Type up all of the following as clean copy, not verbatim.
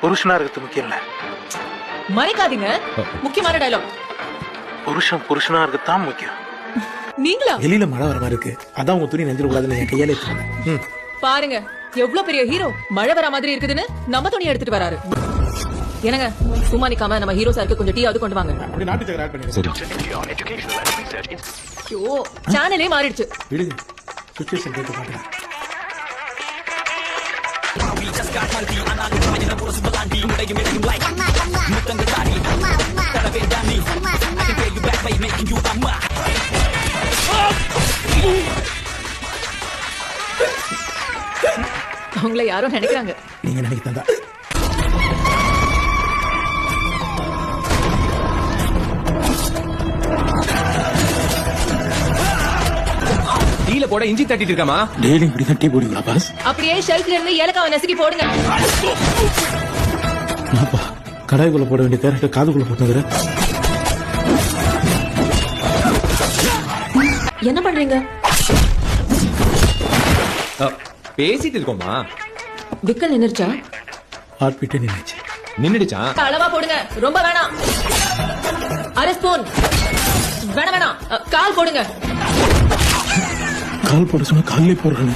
புருஷனா இருக்கிறது முக்கியம் இல்ல. மறைக்காதீங்க, முக்கியமான டயலாக். புருஷனா இருக்கத்தான் முக்கியம். நீங்களா? வெளியில மழை வர மாதிரி இருக்கு, அதான் உங்க துணி நெஞ்சிட கூடாதுன்னு என் கையாலே எடுத்துட்டேன். பாருங்க எவ்வளவு பெரிய ஹீரோ, மழை வர மாதிரி இருக்குதுன்னு நம்ம துணி எடுத்துட்டு வராரு. என்னங்க சும்மா நிக்காம நம்ம ஹீரோ சாருக்கு கொஞ்சம் டீயாவது கொண்டு வாங்க. அப்படி நாட்டு சக்கரை ஆட் பண்ணிடுங்க. ஐயோ சேனலே மாறிடுச்சு. விடுங்க, சுச்சுவேஷன் கேட்டு பாக்குறேன். அவங்கள யாரோ நினைக்கிறாங்க. நீங்க நினைக்கிறதா? டீல போட இஞ்சி தட்டிட்டு இருக்காமா? டெய்லி இப்படி தான் டீ போடுவீங்களா பாஸ்? அப்படியே ஷெல்ஃப்ல இருந்து ஏலக்காவை நசுக்கி போடுங்க. அப்பா கடாய்க்குள்ள போட வேண்டிய கேரக்டர் காதுக்குள்ள போட்டுங்கிற. என்ன பண்றீங்க? பேசிட்டு இருக்கோமா? விக்கல் நின்னுச்சா? ஹார்ட் பீட்டே நின்னுச்சு. நின்னுடுச்சா? அளவா போடுங்க, ரொம்ப வேணாம். அரை ஸ்பூன் வேணாம், கால் போடுங்க. கால் போட சொன்னா காலே போடுறேன்.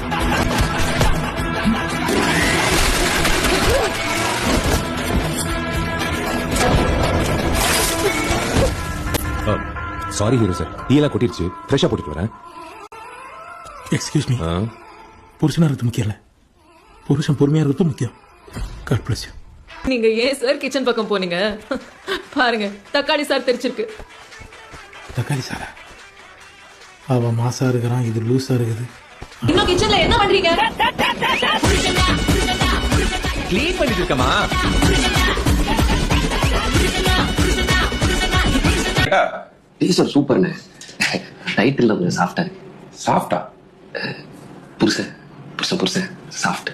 சாரி ஹீரோ சார், டீ எல்லாம் கொட்டிருச்சு, ஃப்ரெஷ்ஷா போட்டுட்டு வரேன். Excuse me. புருஷனா இருக்கிறது முக்கியம் இல்ல, புருஷன் பொறுமையா இருக்கிறது முக்கியம். God bless you. நீங்க ஏன் சார் கிச்சன் பக்கம் போனீங்க? பாருங்க தக்காளி சார் தெரிச்சிருக்கு. தக்காளி சாரா? அவ மாசா இருக்கிறான், இது லூசா இருக்குது. இன்னும் கிச்சன்ல என்ன பண்றீங்க? க்ளீன் பண்ணிட்டு இருக்கமா? டீசர் சூப்பர்ண்ணே. டைட்டில் கொஞ்சம் சாஃப்டா இருக்கு. சாஃப்டா? புருஷன் சாஃப்ட்.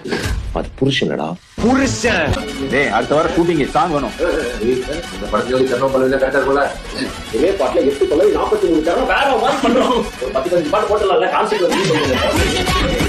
அது புருஷன்டா. புருஷன். டேய் அடுத்த வாரம் ஷூட்டிங் சாங் வேணும். இந்த படத்துல கர்ணம் பல்லவில கரெக்டா இருக்கும்ல. ஒரே பாட்டுல 8 பல்லவி 43 கர்ணம் வேற மாதிரி பண்றோம். ஒரு 10 பாட்டு போட்டலாம் கான்செப்ட் வந்து